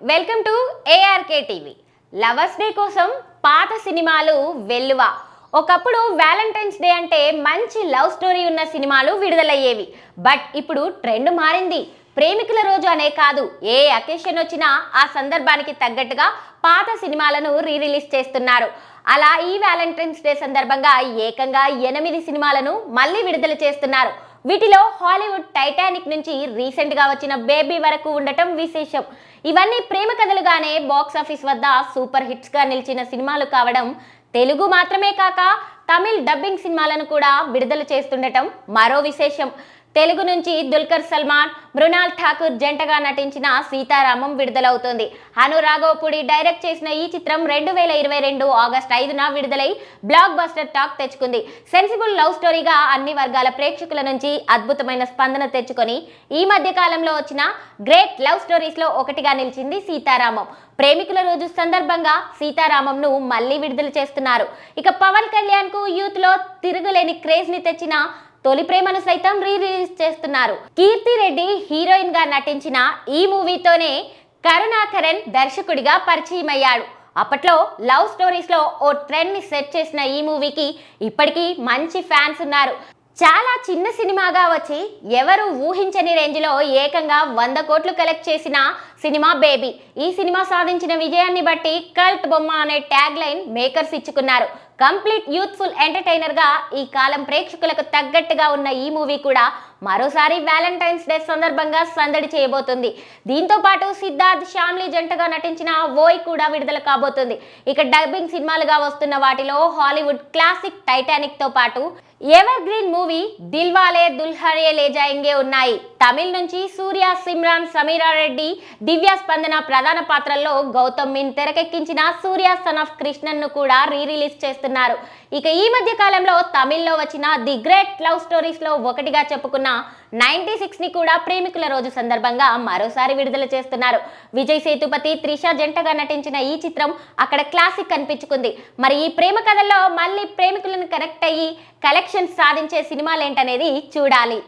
Welcome to ARK TV. Lovers day కోసం పాత సినిమాలు వెల్లువ. ఒకప్పుడు వ్యాలంటైన్స్ డే అంటే మంచి లవ్ స్టోరీ ఉన్న సినిమాలు విడుదలయ్యేవి. బట్ ఇప్పుడు ట్రెండ్ మారింది. ప్రేమికుల రోజు అనే కాదు, ఏ అకేషన్ వచ్చినా ఆ సందర్భానికి తగ్గట్టుగా పాత సినిమాలను రిలీజ్ చేస్తున్నారు. అలా ఈ వ్యాలంటైన్స్ డే సందర్భంగా ఏకంగా 8 సినిమాలను మళ్ళీ విడుదల చేస్తున్నారు. వీటిలో హాలీవుడ్ టైటానిక్ నుంచి రీసెంట్ గా వచ్చిన బేబీ వరకు ఉండటం విశేషం. ఇవన్నీ ప్రేమ కథలుగానే బాక్సాఫీస్ వద్ద సూపర్ హిట్స్ గా నిలిచిన సినిమాలు కావడం, తెలుగు మాత్రమే కాక తమిళ్ డబ్బింగ్ సినిమాలను కూడా విడుదల చేస్తుండటం మరో విశేషం. తెలుగు నుంచి దుల్కర్ సల్మాన్, మృణాల్ ఠాకూర్ జంటగా నటించిన సీతారామం విడుదలవుతుంది. హను రాఘవపూడి డైరెక్ట్ చేసిన ఈ చిత్రం 2022 ఆగస్టు 5న విడుదలై బ్లాక్ బస్టర్ టాక్ తెచ్చుకుంది. సెన్సిబుల్ లవ్ స్టోరీగా అన్ని వర్గాల ప్రేక్షకుల నుంచి అద్భుతమైన స్పందన తెచ్చుకొని ఈ మధ్య కాలంలో వచ్చిన గ్రేట్ లవ్ స్టోరీస్ లో ఒకటిగా నిలిచింది సీతారామం. ప్రేమికుల రోజు సందర్భంగా సీతారామంను మళ్ళీ విడుదల చేస్తున్నారు. ఇక పవన్ కళ్యాణ్ కు యూత్ లో తిరుగులేని క్రేజ్ ని తెచ్చిన తొలి ప్రేమను సైతం రిలీజ్ చేస్తున్నారు. కీర్తి రెడ్డి హీరోయిన్ గా నటించిన ఈ మూవీతోనే కరుణాకరన్ దర్శకుడిగా పరిచయం అయ్యాడు. అప్పట్లో లవ్ స్టోరీస్ లో ఓ ట్రెండ్ ని సెట్ చేసిన ఈ మూవీకి ఇప్పటికీ మంచి ఫ్యాన్స్ ఉన్నారు. చాలా చిన్న సినిమాగా వచ్చి ఎవరు ఊహించని రేంజ్ లో ఏకంగా 100 కోట్లు కలెక్ట్ చేసిన సినిమా బేబీ. ఈ సినిమా సాధించిన విజయాన్ని బట్టి కల్ట్ బొమ్మ అనే ట్యాగ్ లైన్ మేకర్స్ ఇచ్చుకున్నారు. కంప్లీట్ యూత్ఫుల్ ఎంటర్టైనర్ గా ఈ కాలం ప్రేక్షకులకు తగ్గట్టుగా ఉన్న ఈ మూవీ కూడా మరోసారి వ్యాలంటైన్స్ డే సందర్భంగా సందడి చేయబోతుంది. దీంతో పాటు సిద్ధార్థ్ శ్యామ్లీ జంటగా నటించిన వోయ్ కూడా విడుదల కాబోతుంది. ఇక డబ్బింగ్ సినిమాలుగా వస్తున్న వాటిలో హాలీవుడ్ క్లాసిక్ టైటానిక్ తో పాటు ever green movie Dilwale Dulhania లే జాయేంగే ఉన్నాయి. తమిళ్ నుంచి సూర్య, సిమ్రాన్, సమీరా రెడ్డి, దివ్య స్పందన ప్రధాన పాత్రల్లో గౌతమ్ మీన్ తెరకెక్కించిన సూర్య సన్ ఆఫ్ కృష్ణన్ ను కూడా రిలీజ్ చేస్తున్నారు. ఇక ఈ మధ్య కాలంలో తమిళ్లో వచ్చిన ది గ్రేట్ లవ్ స్టోరీస్ లో ఒకటిగా చెప్పుకున్న 96 ని కూడా ప్రేమికుల రోజు సందర్భంగా మరోసారి విడుదల చేస్తున్నారు. విజయ్ సేతుపతి, త్రిష జంటగా నటించిన ఈ చిత్రం అక్కడ క్లాసిక్ అనిపించుకుంది. మరి ఈ ప్రేమ కథల్లో మళ్ళీ ప్రేమికులను కనెక్ట్ అయ్యి కలెక్షన్స్ సాధించే సినిమాలేంటనేది చూడాలి.